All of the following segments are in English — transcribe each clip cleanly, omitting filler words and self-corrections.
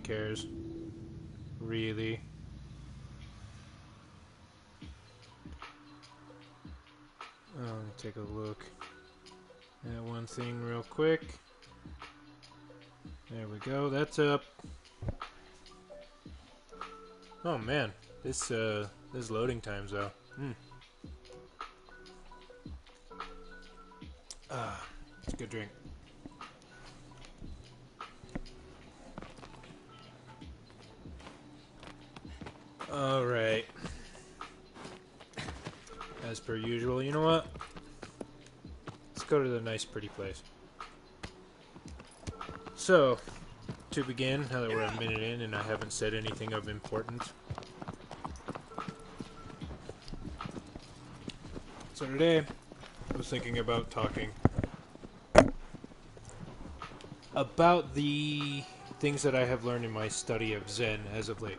cares. Really. Let me take a look at one thing real quick. There we go. That's up. Oh man, this loading times though. It's a good drink. All right. As per usual, you know what? Let's go to the nice, pretty place. So, to begin, now that we're a minute in and I haven't said anything of importance. So today, I was thinking about talking about the things that I have learned in my study of Zen as of late.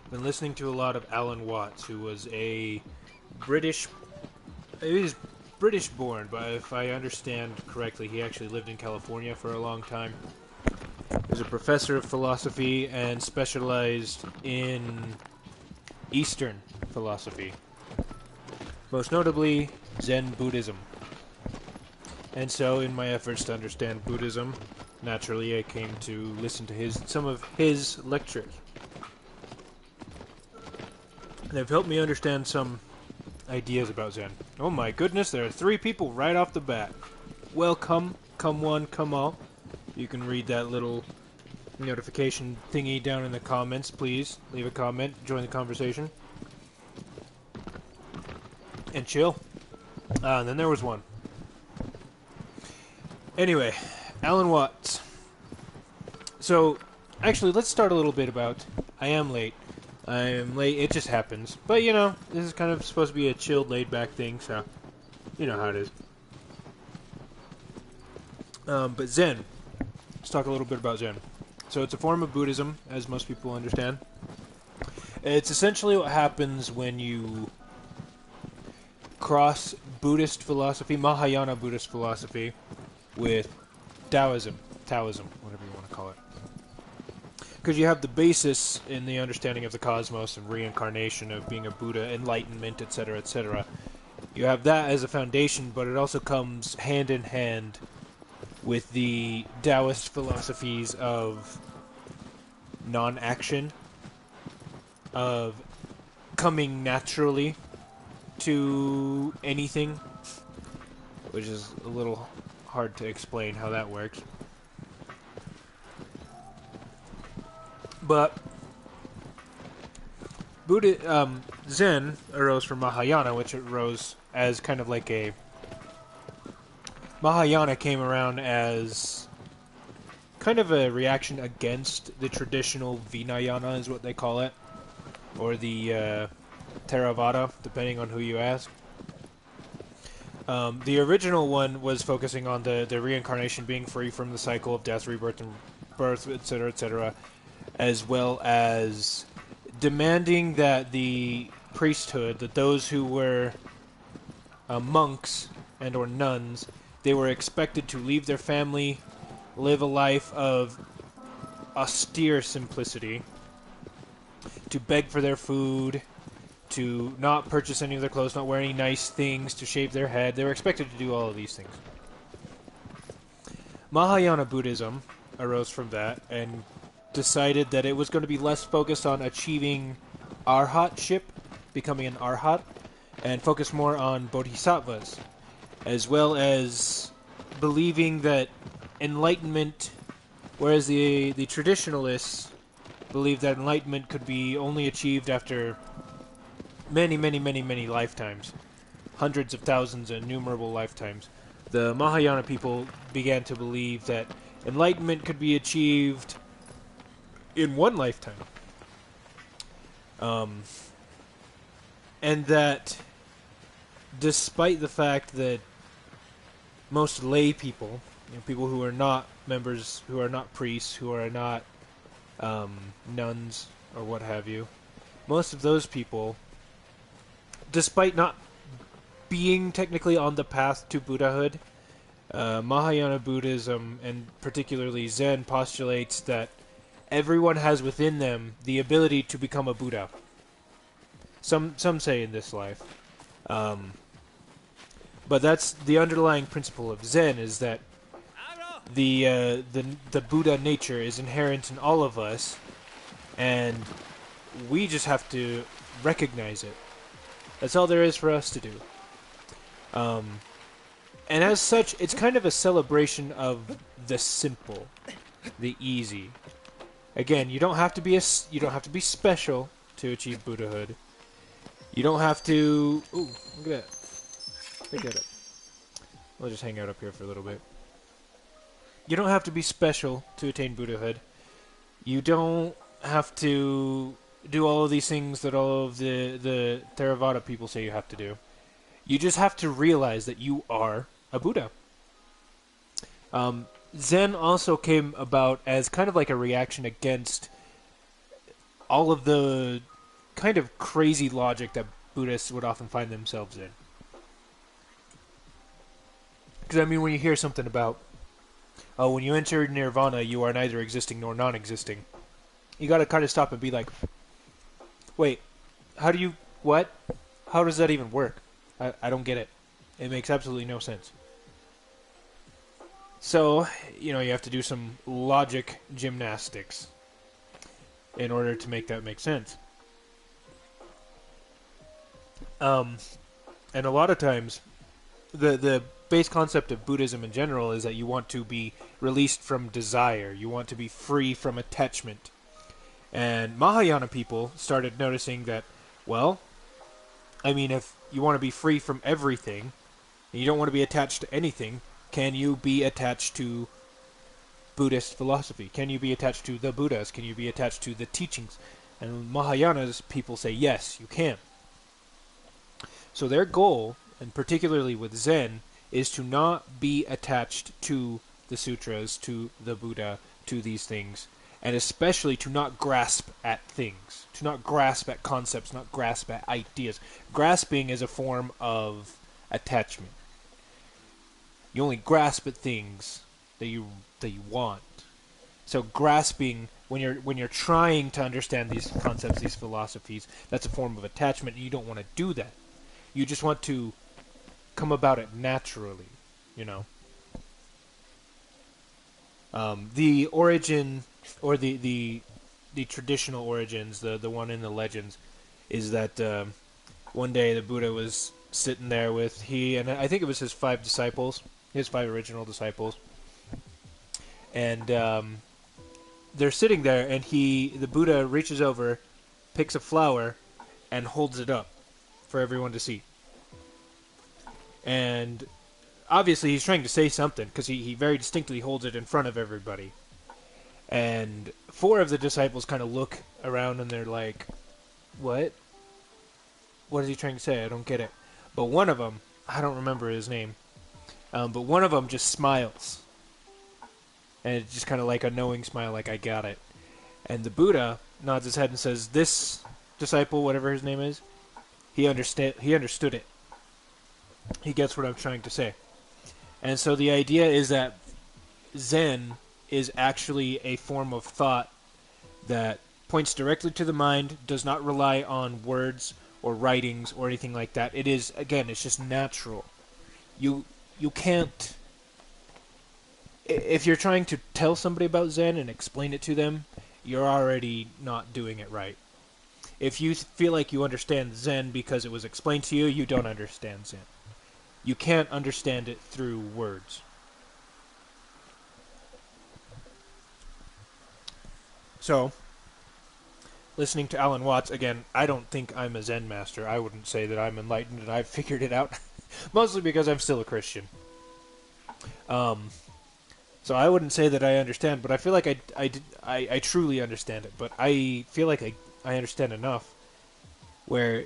I've been listening to a lot of Alan Watts, who was a British... He was British born, but if I understand correctly, he actually lived in California for a long time. He was a professor of philosophy and specialized in Eastern philosophy. Most notably, Zen Buddhism. And so, in my efforts to understand Buddhism, naturally I came to listen to some of his lectures. They've helped me understand some ideas about Zen. Oh my goodness, there are 3 people right off the bat. Welcome, come one, come all. You can read that little notification thingy down in the comments, please. Leave a comment, join the conversation. And chill. And then there was one. Anyway, Alan Watts. So, actually, let's start a little bit about... I am late. It just happens. But, you know, this is kind of supposed to be a chilled, laid-back thing, so you know how it is. But Zen. Let's talk a little bit about Zen. So it's a form of Buddhism, as most people understand. It's essentially what happens when you cross Buddhist philosophy, Mahayana Buddhist philosophy, with Taoism, whatever you want to call it. Because you have the basis in the understanding of the cosmos and reincarnation of being a Buddha, enlightenment, etc., etc. You have that as a foundation, but it also comes hand in hand with the Taoist philosophies of non-action, of coming naturally to anything, which is a little hard to explain how that works. But Zen arose from Mahayana, which arose as kind of like a... Mahayana came around as kind of a reaction against the traditional Vinayana, is what they call it, or the Theravada, depending on who you ask. The original one was focusing on the reincarnation, being free from the cycle of death, rebirth, and birth, etc., etc., as well as demanding that the priesthood, that those who were monks and or nuns, they were expected to leave their family, live a life of austere simplicity, to beg for their food, to not purchase any of their clothes, not wear any nice things, to shave their head. They were expected to do all of these things. Mahayana Buddhism arose from that and decided that it was going to be less focused on achieving arhatship, becoming an arhat, and focus more on bodhisattvas, as well as believing that enlightenment, whereas the traditionalists believed that enlightenment could be only achieved after many, many, many, many lifetimes, hundreds of thousands, innumerable lifetimes. The Mahayana people began to believe that enlightenment could be achieved in one lifetime. And that despite the fact that most lay people, people who are not members, who are not priests, who are not nuns or what have you, most of those people, despite not being technically on the path to Buddhahood, Mahayana Buddhism, and particularly Zen, postulates that everyone has within them the ability to become a Buddha. Some say in this life. But that's the underlying principle of Zen, is that the Buddha nature is inherent in all of us, and we just have to recognize it. That's all there is for us to do. And as such, it's kind of a celebration of the simple, the easy. Again, you don't have to be special to achieve Buddhahood. You don't have to. Ooh, look at that. Pick that up. We'll just hang out up here for a little bit. You don't have to be special to attain Buddhahood. You don't have to do all of these things that all of the Theravada people say you have to do. You just have to realize that you are a Buddha. Zen also came about as kind of like a reaction against all of the kind of crazy logic that Buddhists would often find themselves in. Because, I mean, when you hear something about, oh, when you enter nirvana, you are neither existing nor non-existing, you gotta kind of stop and be like, wait, what? How does that even work? I don't get it. It makes absolutely no sense. So, you have to do some logic gymnastics in order to make that make sense. And a lot of times, the base concept of Buddhism in general is that you want to be released from desire. You want to be free from attachment. And Mahayana people started noticing that, well, I mean, if you want to be free from everything, and you don't want to be attached to anything, can you be attached to Buddhist philosophy? Can you be attached to the Buddhas? Can you be attached to the teachings? And Mahayana's people say, yes, you can. So their goal, and particularly with Zen, is to not be attached to the sutras, to the Buddha, to these things, and especially to not grasp at things, to not grasp at concepts, not grasp at ideas. Grasping is a form of attachment. You only grasp at things that you want. So grasping, when you're trying to understand these concepts, these philosophies, that's a form of attachment, and you don't want to do that. You just want to come about it naturally, The origin, or the traditional origins, the one in the legends, is that one day the Buddha was sitting there with and I think it was his 5 disciples, his 5 original disciples, and they're sitting there, and the Buddha reaches over, picks a flower, and holds it up for everyone to see. And obviously he's trying to say something, because he very distinctly holds it in front of everybody. And 4 of the disciples kind of look around, and they're like, what? What is he trying to say? I don't get it. But one of them, I don't remember his name, but one of them just smiles. And it's just kind of like a knowing smile, like, I got it. And the Buddha nods his head and says, this disciple, whatever his name is, he understood it. He gets what I'm trying to say. And so the idea is that Zen is actually a form of thought that points directly to the mind, does not rely on words or writings or anything like that. It is, again, it's just natural. You can't... If you're trying to tell somebody about Zen and explain it to them, you're already not doing it right. If you feel like you understand Zen because it was explained to you, you don't understand Zen. You can't understand it through words. So, listening to Alan Watts, again, I don't think I'm a Zen master. I wouldn't say that I'm enlightened and I've figured it out. Mostly because I'm still a Christian. So I wouldn't say that I understand, but I feel like I truly understand it. But I feel like I understand enough where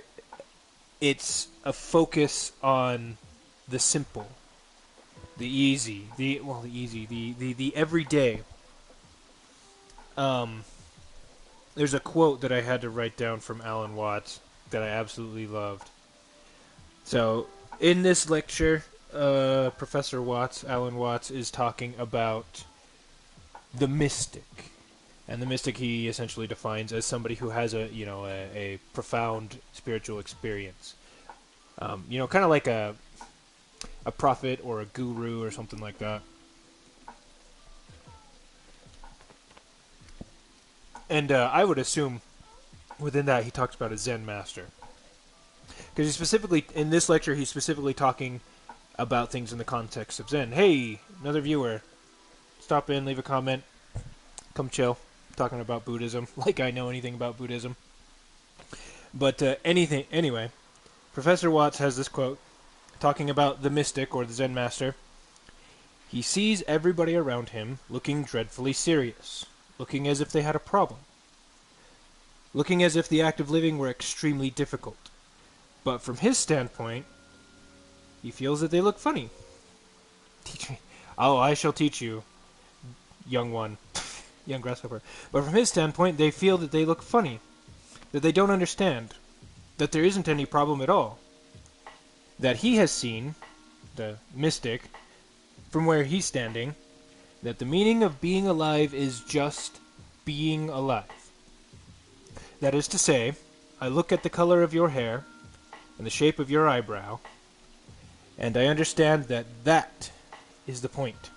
it's a focus on the simple, the easy, the everyday. There's a quote that I had to write down from Alan Watts that I absolutely loved. So, in this lecture, Professor Watts, Alan Watts, is talking about the mystic. And the mystic he essentially defines as somebody who has a profound spiritual experience. Kind of like a prophet or a guru or something like that. And I would assume within that he talks about a Zen master. Because he specifically, in this lecture, he's specifically talking about things in the context of Zen. Hey, another viewer, stop in, leave a comment, come chill. Talking about Buddhism, like I know anything about Buddhism. But anyway, Professor Watts has this quote, talking about the mystic, or the Zen master. He sees everybody around him looking dreadfully serious, looking as if they had a problem, looking as if the act of living were extremely difficult. But from his standpoint, he feels that they look funny. Teach me. Oh, I shall teach you, young one. Young grasshopper. But from his standpoint, they feel that they look funny, that they don't understand, that there isn't any problem at all, that he has seen, the mystic, from where he's standing, that the meaning of being alive is just being alive. That is to say, I look at the color of your hair and the shape of your eyebrow, and I understand that that is the point.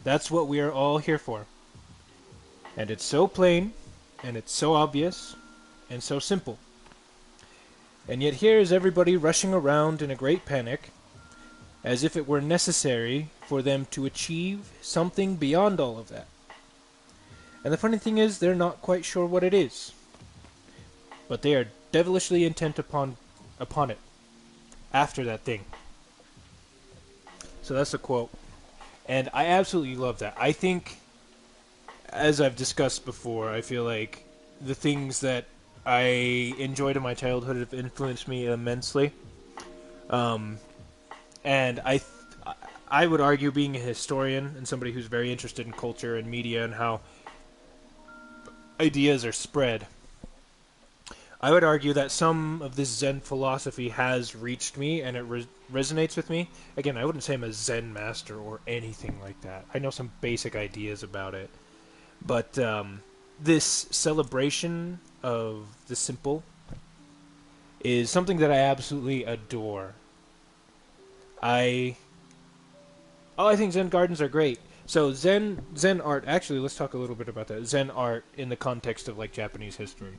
That's what we are all here for. And it's so plain, and it's so obvious, and so simple. And yet here is everybody rushing around in a great panic, as if it were necessary for them to achieve something beyond all of that. And the funny thing is, they're not quite sure what it is. But they are devilishly intent upon it, after that thing. So that's a quote. And I absolutely love that. I think, as I've discussed before, I feel like the things that I enjoyed in my childhood have influenced me immensely. And I would argue, being a historian and somebody who's very interested in culture and media and how ideas are spread, I would argue that some of this Zen philosophy has reached me and it resonates with me. Again, I wouldn't say I'm a Zen master or anything like that. I know some basic ideas about it. But this celebration of the simple is something that I absolutely adore. I think Zen gardens are great. So Zen art, actually, let's talk a little bit about that. Zen art in the context of like Japanese history.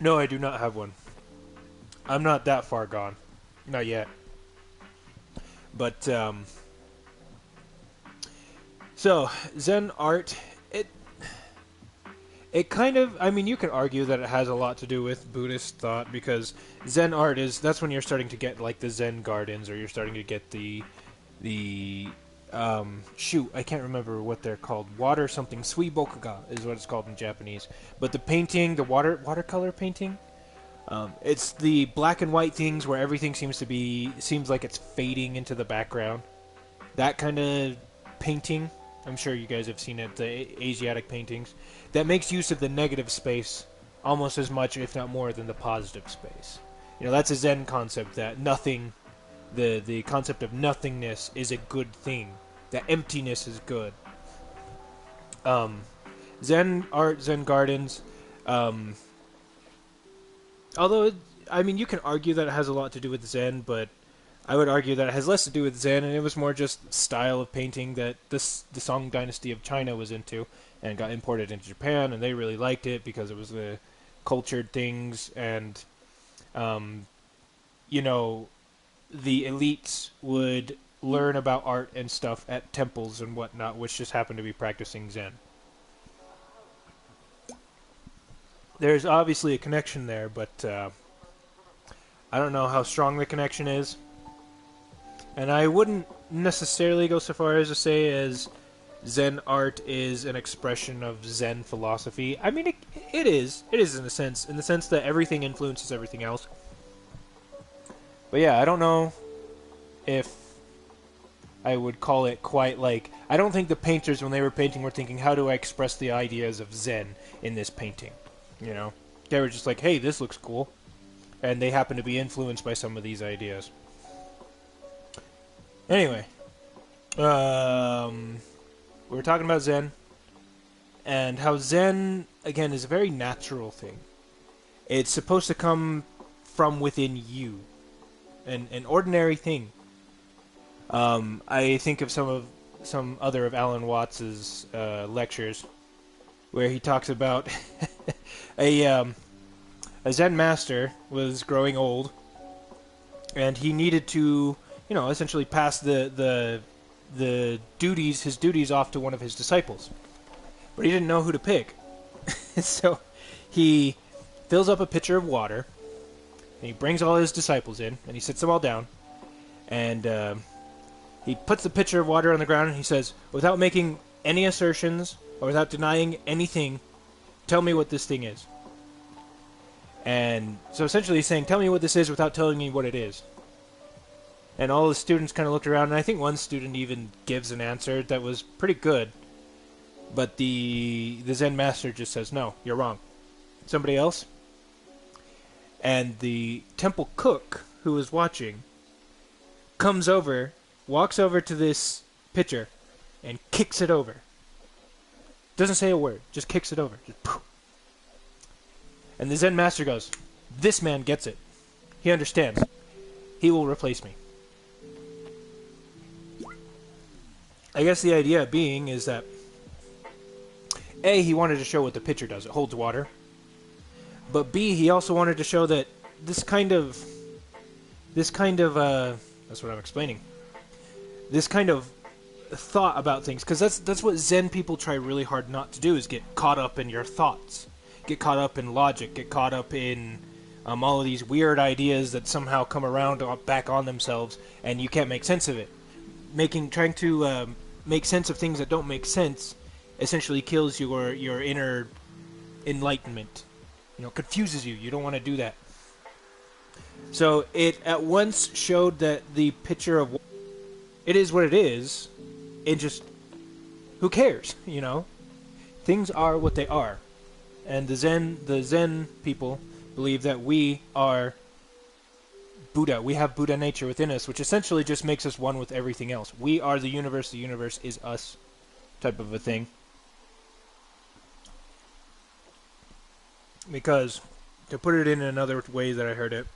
No, I do not have one. I'm not that far gone. Not yet. But so Zen art, it kind of, I mean, you can argue that it has a lot to do with Buddhist thought, because Zen art that's when you're starting to get like the Zen gardens, or you're starting to get the I can't remember what they're called. Water something, Suibokuga is what it's called in Japanese. But the painting, the watercolor painting, it's the black and white things where everything seems like it's fading into the background. That kind of painting, I'm sure you guys have seen it, the Asiatic paintings, that makes use of the negative space almost as much, if not more, than the positive space. That's a Zen concept, that nothing, the concept of nothingness is a good thing. That emptiness is good. Zen art, Zen gardens, although, you can argue that it has a lot to do with Zen, but I would argue that it has less to do with Zen, and it was more just style of painting that the Song dynasty of China was into, and got imported into Japan, and they really liked it because it was the cultured things, and, the elites would learn about art and stuff at temples and whatnot, which just happened to be practicing Zen. There's obviously a connection there, but I don't know how strong the connection is. And I wouldn't necessarily go so far as to say as Zen art is an expression of Zen philosophy. I mean, it is. It is in a sense that everything influences everything else. But yeah, I don't know if I would call it quite like... I don't think the painters, when they were painting, were thinking, how do I express the ideas of Zen in this painting? They were just like, hey, this looks cool. And they happen to be influenced by some of these ideas. Anyway. We were talking about Zen, and how Zen, again, is a very natural thing. It's supposed to come from within you. An ordinary thing. I think of some other of Alan Watts's lectures, where he talks about a Zen master was growing old, and he needed to, essentially pass the duties, his duties, off to one of his disciples, but he didn't know who to pick. So he fills up a pitcher of water, and he brings all his disciples in, and he sits them all down, and he puts the pitcher of water on the ground, and he says, without making any assertions or without denying anything, tell me what this thing is. And so essentially he's saying, tell me what this is without telling me what it is. And all the students kind of looked around, and I think one student even gives an answer that was pretty good. But the Zen master just says, no, you're wrong. Somebody else? And the temple cook, who was watching, comes over, walks over to this pitcher, and kicks it over. Doesn't say a word, just kicks it over. Just poof. And the Zen master goes, this man gets it. He understands. He will replace me. I guess the idea being is that A, he wanted to show what the pitcher does. It holds water. But B, he also wanted to show that this kind of that's what I'm explaining. This kind of thought about things, because that's what Zen people try really hard not to do, is get caught up in your thoughts. Get caught up in logic, get caught up in all of these weird ideas that somehow come around back on themselves, and you can't make sense of it. Trying to make sense of things that don't make sense essentially kills your inner enlightenment. Confuses you. You don't want to do that. So it at once showed that the picture of it is what it is. It just, who cares? Things are what they are. And the Zen people believe that we are Buddha. We have Buddha nature within us, which essentially just makes us one with everything else. We are the universe is us, type of a thing. Because, to put it in another way that I heard it,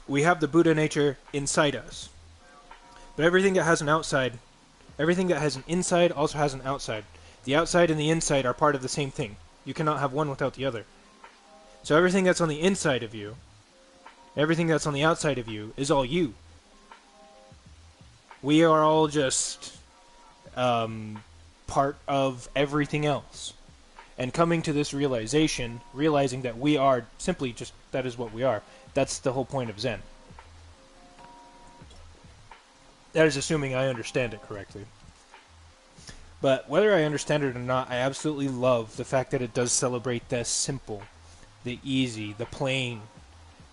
we have the Buddha nature inside us. But everything that has an outside, everything that has an inside also has an outside. The outside and the inside are part of the same thing. You cannot have one without the other. So everything that's on the inside of you, everything that's on the outside of you, is all you. We are all just part of everything else. And coming to this realization, realizing that we are simply just, that is what we are. That's the whole point of Zen. That is assuming I understand it correctly. But whether I understand it or not, I absolutely love the fact that it does celebrate the simple, the easy, the plain,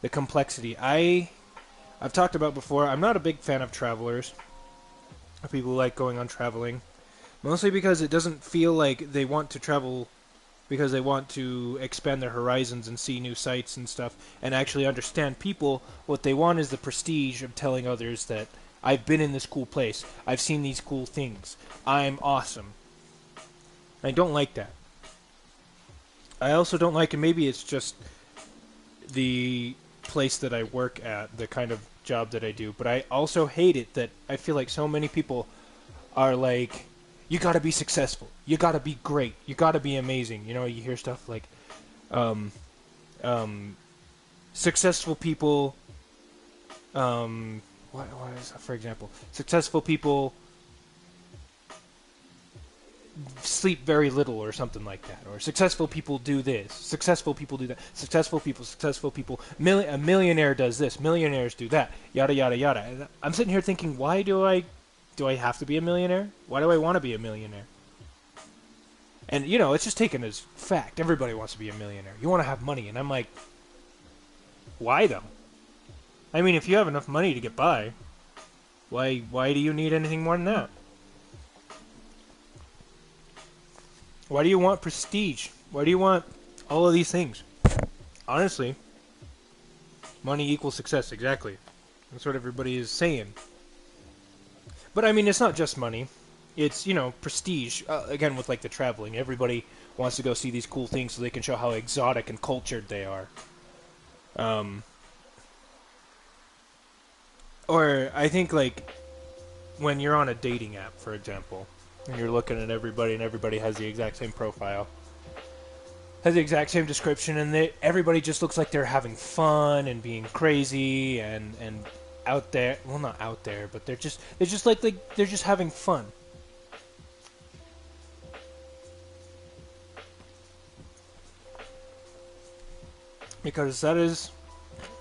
the complexity. I've talked about before, I'm not a big fan of travelers, of people who like going on traveling, mostly because it doesn't feel like they want to travel because they want to expand their horizons and see new sights and stuff, and actually understand people. What they want is the prestige of telling others that I've been in this cool place, I've seen these cool things, I'm awesome. I don't like that. I also don't like, and maybe it's just the place that I work at, the kind of job that I do, but I also hate it that I feel like so many people are like, you gotta be successful, you gotta be great, you gotta be amazing. You hear stuff like, successful people, what is that, for example? Successful people sleep very little, or something like that. Or successful people do this. Successful people do that. Successful people. A millionaire does this. Millionaires do that. Yada, yada, yada. And I'm sitting here thinking, why do I have to be a millionaire? Why do I want to be a millionaire? And, it's just taken as fact. Everybody wants to be a millionaire. You want to have money. And I'm like, why, though? I mean, if you have enough money to get by, why do you need anything more than that? Why do you want prestige? Why do you want all of these things? Honestly, money equals success, exactly. That's what everybody is saying. But I mean, it's not just money. It's, prestige. Again, with like the traveling, everybody wants to go see these cool things so they can show how exotic and cultured they are. Um, or I think like when you're on a dating app, for example, and you're looking at everybody, and everybody has the exact same profile, has the exact same description, and everybody just looks like they're having fun and being crazy and out there. Well, not out there, but they're just like they're just having fun. Because that is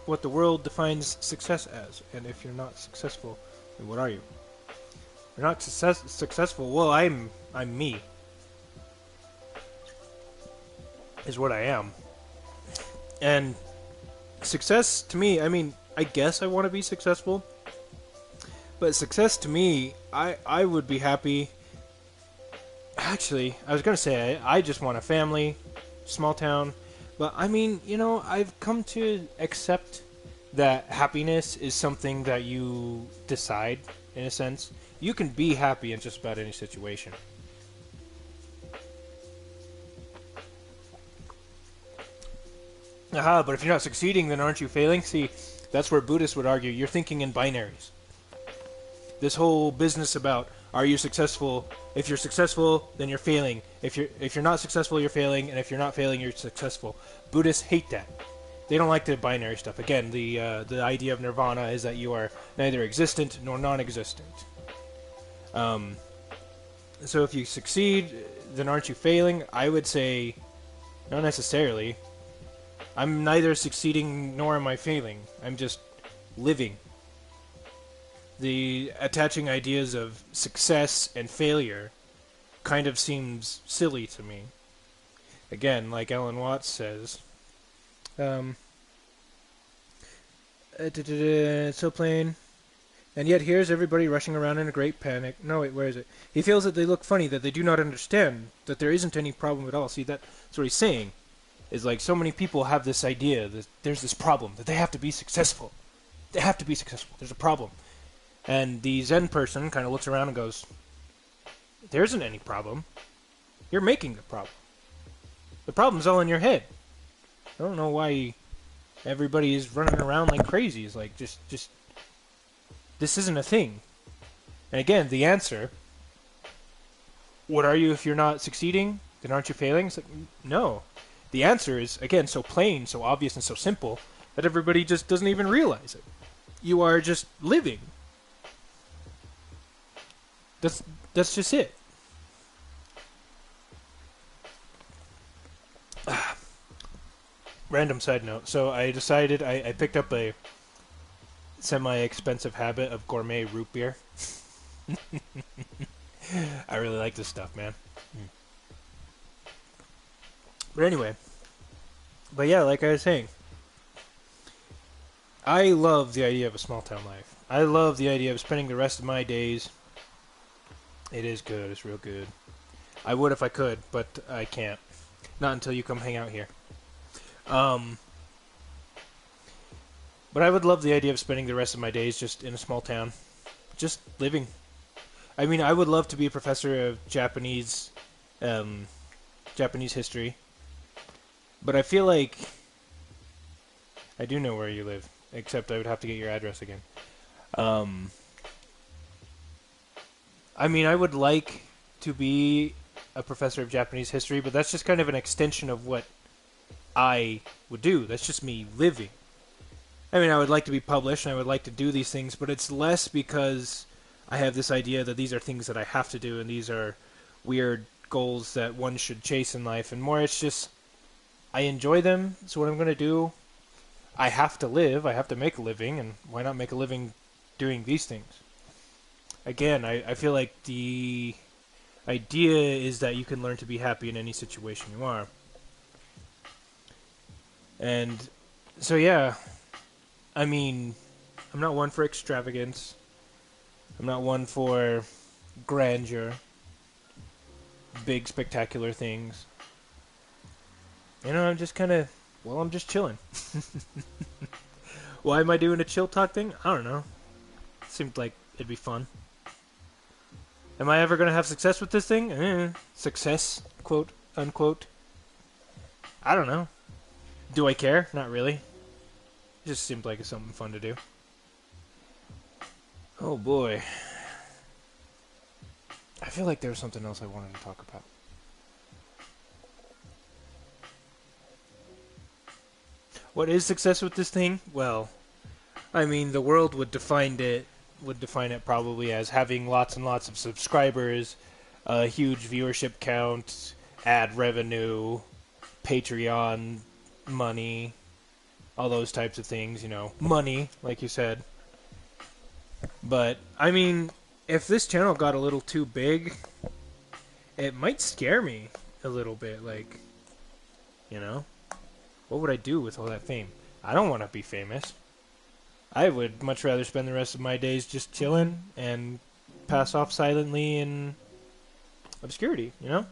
what the world defines success as. And if you're not successful, then what are you? You're not successful. Well, I'm me. Is what I am. And success to me, I mean, I guess I want to be successful. But success to me, I would be happy. Actually, I was going to say I just want a family, small town. But I mean, I've come to accept that happiness is something that you decide, in a sense. You can be happy in just about any situation. Aha, but if you're not succeeding, then aren't you failing? See, that's where Buddhists would argue. You're thinking in binaries. This whole business about, are you successful? If you're successful, then you're failing. If you're not successful, you're failing, and if you're not failing, you're successful. Buddhists hate that. They don't like the binary stuff. Again, the idea of nirvana is that you are neither existent nor non-existent. So if you succeed, then aren't you failing? I would say, not necessarily. I'm neither succeeding nor am I failing. I'm just living. The attaching ideas of success and failure kind of seems silly to me. Again, like Alan Watts says, it's so plain. And yet here's everybody rushing around in a great panic. No, wait, where is it? He feels that they look funny, that they do not understand, that there isn't any problem at all. See, that's what he's saying. Is like so many people have this idea that there's this problem, that they have to be successful. They have to be successful. There's a problem. And the Zen person kind of looks around and goes, there isn't any problem. You're making the problem. The problem's all in your head. I don't know why everybody is running around like crazy. It's like, just, this isn't a thing. And again, the answer, what are you if you're not succeeding? Then aren't you failing? It's like, no. The answer is, again, so plain, so obvious, and so simple that everybody just doesn't even realize it. You are just living. That's just it. Random side note. So I decided I picked up a semi-expensive habit of gourmet root beer. I really like this stuff, man. But anyway. But yeah, like I was saying, I love the idea of a small town life. I love the idea of spending the rest of my days. It is good. It's real good. I would if I could, but I can't. Not until you come hang out here. But I would love the idea of spending the rest of my days just in a small town. Just living. I mean, I would love to be a professor of Japanese history. But I feel like I do know where you live, except I would have to get your address again. I mean, I would like to be a professor of Japanese history, but that's just kind of an extension of what I would do. That's just me living. I mean, I would like to be published, and I would like to do these things, but it's less because I have this idea that these are things that I have to do, and these are weird goals that one should chase in life, and more it's just I enjoy them, so what I'm going to do, I have to live, I have to make a living, and why not make a living doing these things? Again, I feel like the idea is that you can learn to be happy in any situation you are. And so yeah, I mean, I'm not one for extravagance. I'm not one for grandeur, big spectacular things. I'm just kind of, I'm just chilling. Why am I doing a chill talk thing? I don't know. Seemed like it'd be fun. Am I ever going to have success with this thing? Success, quote, unquote. I don't know. Do I care? Not really. It just seemed like it's something fun to do. Oh boy. I feel like there was something else I wanted to talk about. What is success with this thing? Well, I mean, the world would define it probably as having lots and lots of subscribers, a huge viewership count, ad revenue, Patreon money, all those types of things, you know, money, like you said. But, I mean, if this channel got a little too big, it might scare me a little bit, like, you know? What would I do with all that fame? I don't want to be famous. I would much rather spend the rest of my days just chilling and pass off silently in obscurity, you know?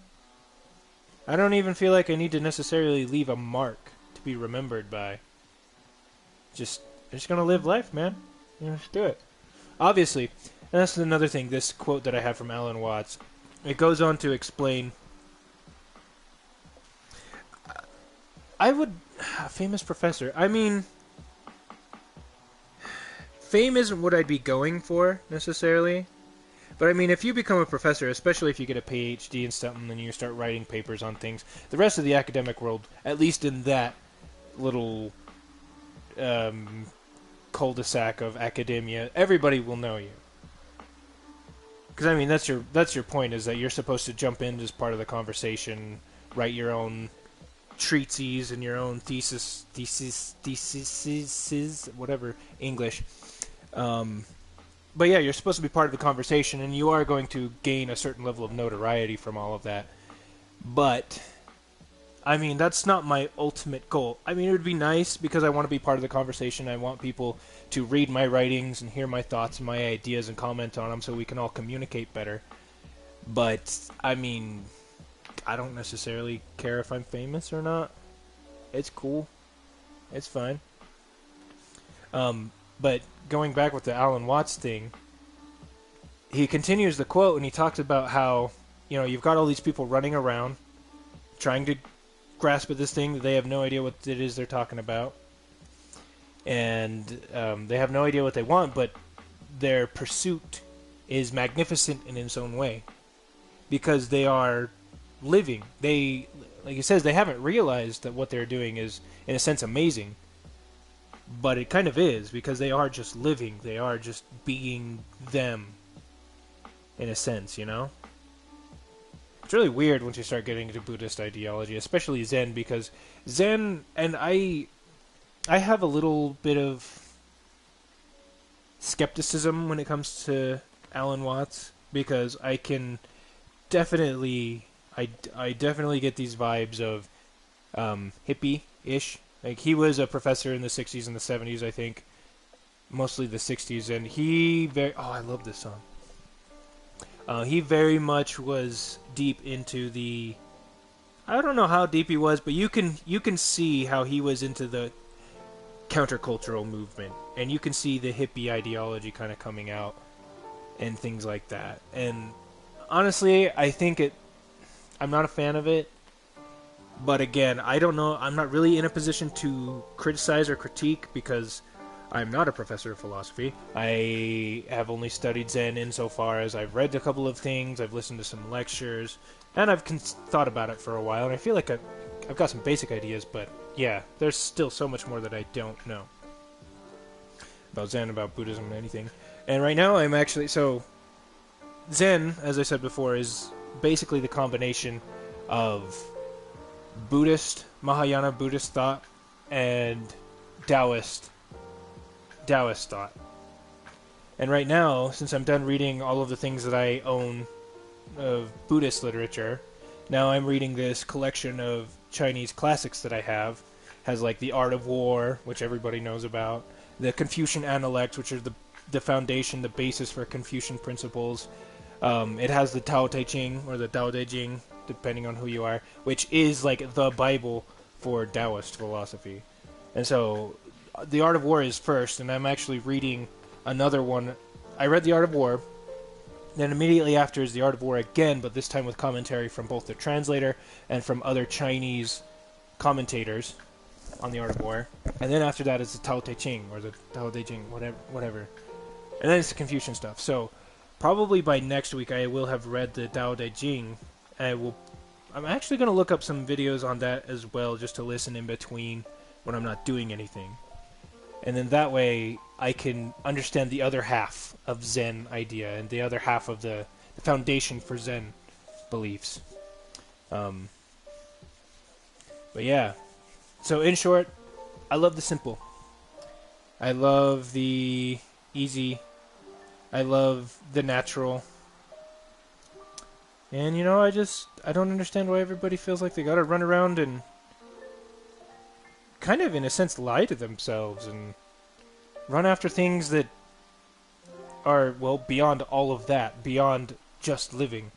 I don't even feel like I need to necessarily leave a mark to be remembered by. I'm just gonna live life, man. You know, just do it. Obviously, and that's another thing, this quote that I have from Alan Watts, it goes on to explain... A famous professor. I mean, fame isn't what I'd be going for, necessarily. But I mean, if you become a professor, especially if you get a PhD in something and you start writing papers on things, the rest of the academic world, at least in that little cul-de-sac of academia, everybody will know you. Because I mean, that's your point, is that you're supposed to jump in as part of the conversation, write your own treatises and your own theses, whatever, English. But yeah, you're supposed to be part of the conversation, and you are going to gain a certain level of notoriety from all of that. But, I mean, that's not my ultimate goal. I mean, it would be nice because I want to be part of the conversation. I want people to read my writings and hear my thoughts and my ideas and comment on them so we can all communicate better. But, I mean, I don't necessarily care if I'm famous or not. It's cool. It's fine. But going back with the Alan Watts thing, he continues the quote and he talks about how, you know, you've got all these people running around trying to grasp at this thing that they have no idea what it is they're talking about. And they have no idea what they want, but their pursuit is magnificent in its own way. Because they are living. They, like he says, they haven't realized that what they're doing is, in a sense, amazing. But it kind of is, because they are just living. They are just being them, in a sense, you know? It's really weird once you start getting into Buddhist ideology, especially Zen, because Zen, and I have a little bit of skepticism when it comes to Alan Watts, because I can definitely... I definitely get these vibes of hippie-ish. Like, he was a professor in the 60s and the 70s, I think. Mostly the 60s, and he I love this song. He very much was deep into the... I don't know how deep he was, but you can see how he was into the countercultural movement. And you can see the hippie ideology kind of coming out and things like that. And honestly, I think I'm not a fan of it, but again, I don't know. I'm not really in a position to criticize or critique because I'm not a professor of philosophy. I have only studied Zen insofar as I've read a couple of things, I've listened to some lectures, and I've thought about it for a while, and I feel like I've got some basic ideas, but yeah, there's still so much more that I don't know about Zen, about Buddhism, and anything. And right now I'm actually... So, Zen, as I said before, is basically the combination of Buddhist, Mahayana Buddhist thought, and Taoist thought. And right now, since I'm done reading all of the things that I own of Buddhist literature, now I'm reading this collection of Chinese classics that I have. Has like The Art of War, which everybody knows about, the Confucian Analects, which are the foundation, the basis for Confucian principles. It has the Tao Te Ching, or the Tao Te Ching, depending on who you are, which is like the Bible for Taoist philosophy. And so, The Art of War is first, and I'm actually reading another one. I read The Art of War, Then immediately after is The Art of War again, but this time with commentary from both the translator and from other Chinese commentators on The Art of War. And then after that is the Tao Te Ching, or the Tao Te Ching, whatever. And then it's the Confucian stuff. So probably by next week I will have read the Tao Te Ching. I'm actually going to look up some videos on that as well, just to listen in between when I'm not doing anything. And then that way I can understand the other half of Zen idea and the other half of the foundation for Zen beliefs. But yeah. So in short, I love the simple. I love the easy. I love the natural. And you know, I don't understand why everybody feels like they gotta run around and kind of, in a sense, lie to themselves and run after things that are, well, beyond all of that, beyond just living.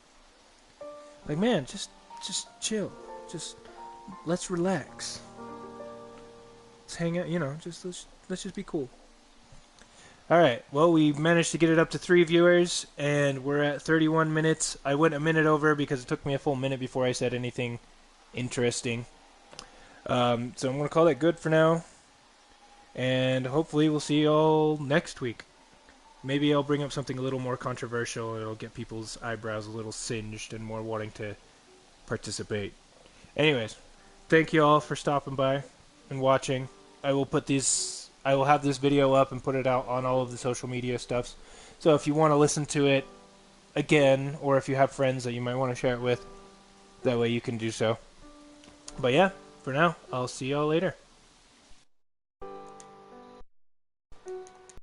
Like, man, just chill. Let's relax. Let's hang out, you know, let's just be cool. Alright, well, we managed to get it up to 3 viewers, and we're at 31 minutes. I went a minute over because it took me a full minute before I said anything interesting. So I'm going to call that good for now. And hopefully we'll see you all next week. Maybe I'll bring up something a little more controversial. It'll get people's eyebrows a little singed and more wanting to participate. Anyways, thank you all for stopping by and watching. I will have this video up and put it out on all of the social media stuffs. So if you want to listen to it again, or if you have friends that you might want to share it with, that way you can do so. But yeah, for now, I'll see y'all later.